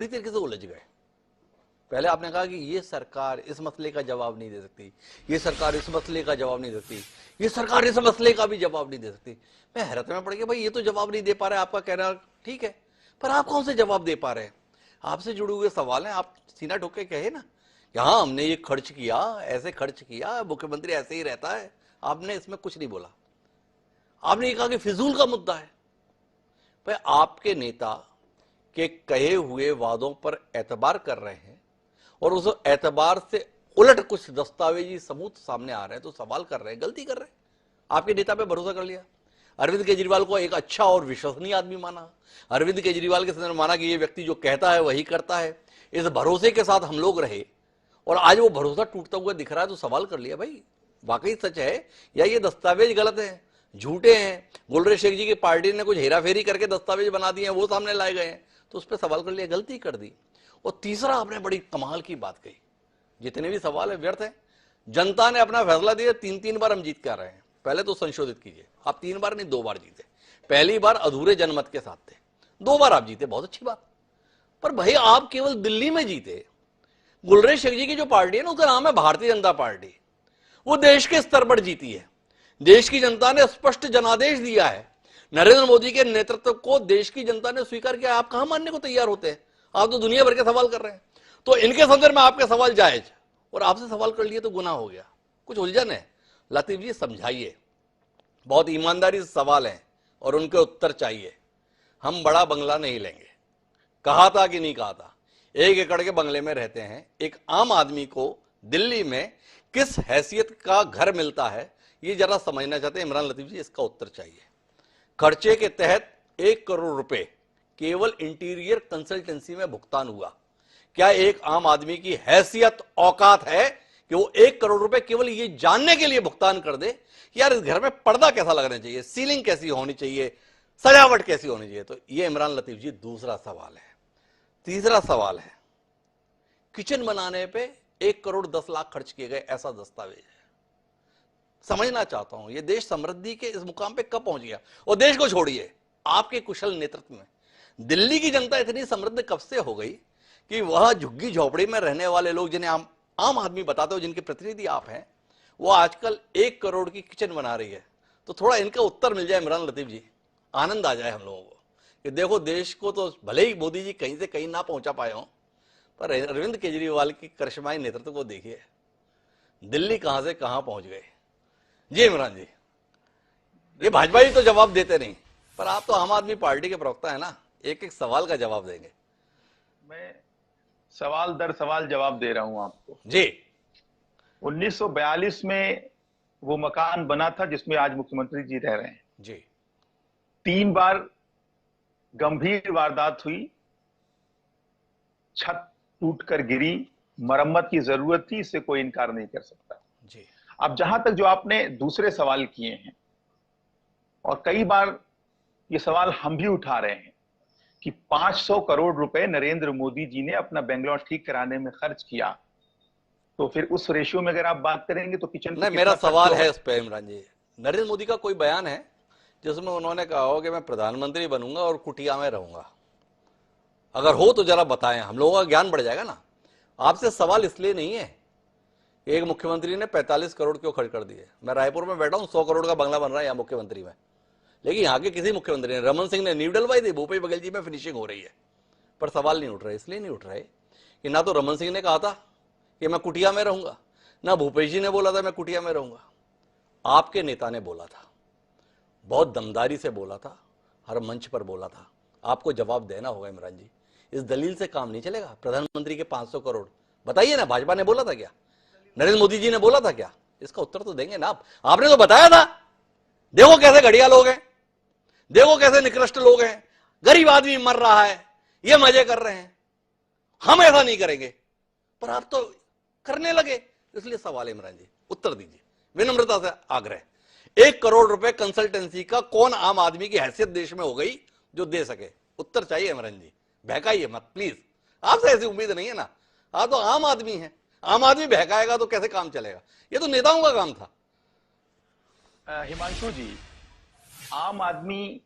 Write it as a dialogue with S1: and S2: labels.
S1: पूरी तरीके से उलझ गए। पहले आपने कहा कि ये सरकार इस मसले का जवाब नहीं दे सकती, ये सरकार इस मसले का जवाब नहीं दे सकती, ये सरकार इस मसले का भी जवाब नहीं दे सकती। मैं हैरत में पड़ गया, भाई ये तो जवाब नहीं दे पा रहे, आपका कहना ठीक है, पर आप कौन से जवाब दे पा रहे हैं? आपसे जुड़े हुए सवाल हैं, आप सीना ठोक के कहे ना कि हाँ हमने ये खर्च किया, ऐसे खर्च किया, मुख्यमंत्री ऐसे ही रहता है। आपने इसमें कुछ नहीं बोला। आपने ये कहा कि फिजूल का मुद्दा है। भाई आपके नेता के कहे हुए वादों पर एतबार कर रहे हैं और उस एतबार से उलट कुछ दस्तावेजी सबूत सामने आ रहे हैं, तो सवाल कर रहे हैं, गलती कर रहे हैं। आपके नेता पे भरोसा कर लिया, अरविंद केजरीवाल को एक अच्छा और विश्वसनीय आदमी माना, अरविंद केजरीवाल के सामने माना कि ये व्यक्ति जो कहता है वही करता है। इस भरोसे के साथ हम लोग रहे और आज वो भरोसा टूटता हुआ दिख रहा है, तो सवाल कर लिया भाई वाकई सच है या ये दस्तावेज गलत है, झूठे हैं, गुलरेज शेख जी की पार्टी ने कुछ हेराफेरी करके दस्तावेज बना दिए हैं, वो सामने लाए गए हैं, तो उस पर सवाल कर लिया, गलती कर दी। और तीसरा आपने बड़ी कमाल की बात कही, जितने भी सवाल है व्यर्थ है। जनता ने अपना फैसला दिया, 3-3 बार हम जीत कर रहे हैं। पहले तो संशोधित कीजिए, आप 3 बार नहीं 2 बार जीते। पहली बार अधूरे जनमत के साथ थे, 2 बार आप जीते, बहुत अच्छी बात। पर भाई आप केवल दिल्ली में जीते। गुलरेज शेख जी की जो पार्टी है ना, उसका नाम है भारतीय जनता पार्टी, वो देश के स्तर पर जीती है। देश की जनता ने स्पष्ट जनादेश दिया है, नरेंद्र मोदी के नेतृत्व को देश की जनता ने स्वीकार किया। आप कहां मानने को तैयार होते हैं? आप तो दुनिया भर के सवाल कर रहे हैं। तो इनके संदर्भ में आपके सवाल जायज, और आपसे सवाल कर लिए तो गुनाह हो गया, कुछ उलझन है। लतीफ जी समझाइए, बहुत ईमानदारी से सवाल हैं और उनके उत्तर चाहिए। हम बड़ा बंगला नहीं लेंगे, कहा था कि नहीं कहा था? 1 एकड़ के बंगले में रहते हैं, एक आम आदमी को दिल्ली में किस हैसियत का घर मिलता है, ये जरा समझना चाहते हैं। इमरान लतीफ जी, इसका उत्तर चाहिए। खर्चे के तहत 1 करोड़ रुपए केवल इंटीरियर कंसल्टेंसी में भुगतान हुआ। क्या एक आम आदमी की हैसियत औकात है कि वो 1 करोड़ रुपए केवल ये जानने के लिए भुगतान कर दे यार इस घर में पर्दा कैसा लगना चाहिए, सीलिंग कैसी होनी चाहिए, सजावट कैसी होनी चाहिए? तो ये इमरान लतीफ जी दूसरा सवाल है। तीसरा सवाल है, किचन बनाने पे 1 करोड़ 10 लाख खर्च किए गए, ऐसा दस्तावेज है। समझना चाहता हूं ये देश समृद्धि के इस मुकाम पे कब पहुंच गया? और देश को छोड़िए, आपके कुशल नेतृत्व में दिल्ली की जनता इतनी समृद्ध कब से हो गई कि वह झुग्गी झोपड़ी में रहने वाले लोग, जिन्हें आम आदमी बताते हो, जिनके प्रतिनिधि आप हैं, वो आजकल 1 करोड़ की किचन बना रही है। तो थोड़ा इनका उत्तर मिल जाए इमरान लतीफ जी, आनंद आ जाए हम लोगों को कि देखो देश को तो भले ही मोदी जी कहीं से कहीं ना पहुंचा पाए हों, पर अरविंद केजरीवाल की करिश्माई नेतृत्व को देखिए, दिल्ली कहां से कहां पहुंच गए। जी इमरान जी, ये भाजपा जी तो जवाब देते नहीं, पर आप तो आम आदमी पार्टी के प्रवक्ता है ना, एक एक सवाल का जवाब देंगे।
S2: मैं सवाल दर सवाल जवाब दे रहा हूं आपको
S1: जी।
S2: 1942 में वो मकान बना था जिसमें आज मुख्यमंत्री जी रह रहे हैं
S1: जी।
S2: 3 बार गंभीर वारदात हुई, छत टूटकर गिरी, मरम्मत की जरूरत थी, इससे कोई इनकार नहीं कर सकता
S1: जी।
S2: अब जहां तक जो आपने दूसरे सवाल किए हैं, और कई बार ये सवाल हम भी उठा रहे हैं कि 500 करोड़ रुपए नरेंद्र मोदी जी ने अपना बेंगलोर ठीक कराने में खर्च किया, तो फिर उस रेशियो में अगर आप बात करेंगे तो किचन
S1: नहीं, मेरा सवाल है उस पर इमरान जी, नरेंद्र मोदी का कोई बयान है जिसमें उन्होंने कहा हो कि मैं प्रधानमंत्री बनूंगा और कुटिया में रहूंगा? अगर हो तो जरा बताएं, हम लोगों का ज्ञान बढ़ जाएगा ना। आपसे सवाल इसलिए नहीं है एक मुख्यमंत्री ने 45 करोड़ क्यों खर्च कर दिए। मैं रायपुर में बैठा हूं, 100 करोड़ का बंगला बन रहा है यहाँ मुख्यमंत्री में, लेकिन यहाँ के किसी मुख्यमंत्री ने, रमन सिंह ने नींव डलवाई थी, भूपेश बघेल जी में फिनिशिंग हो रही है, पर सवाल नहीं उठ रहे। इसलिए नहीं उठ रहे कि ना तो रमन सिंह ने कहा था कि मैं कुटिया में रहूंगा, ना भूपेश जी ने बोला था मैं कुटिया में रहूंगा। आपके नेता ने बोला था, बहुत दमदारी से बोला था, हर मंच पर बोला था। आपको जवाब देना होगा इमरान जी, इस दलील से काम नहीं चलेगा। प्रधानमंत्री के 500 करोड़ बताइए ना, भाजपा ने बोला था क्या? नरेंद्र मोदी जी ने बोला था क्या? इसका उत्तर तो देंगे ना आप। आपने तो बताया था, देखो कैसे घटिया लोग हैं, देखो कैसे निकृष्ट लोग हैं, गरीब आदमी मर रहा है, ये मजे कर रहे हैं, हम ऐसा नहीं करेंगे, पर आप तो करने लगे। इसलिए सवाल इमरान जी, उत्तर दीजिए, विनम्रता से आग्रह। 1 करोड़ रुपए कंसल्टेंसी का कौन आम आदमी की हैसियत देश में हो गई जो दे सके? उत्तर चाहिए इमरान जी, बहकाइए मत प्लीज, आपसे ऐसी उम्मीद नहीं है ना, आप तो आम आदमी हैं, आम आदमी बहकाएगा तो कैसे काम चलेगा? ये तो नेताओं का काम था।
S2: हिमांशु जी, आम आदमी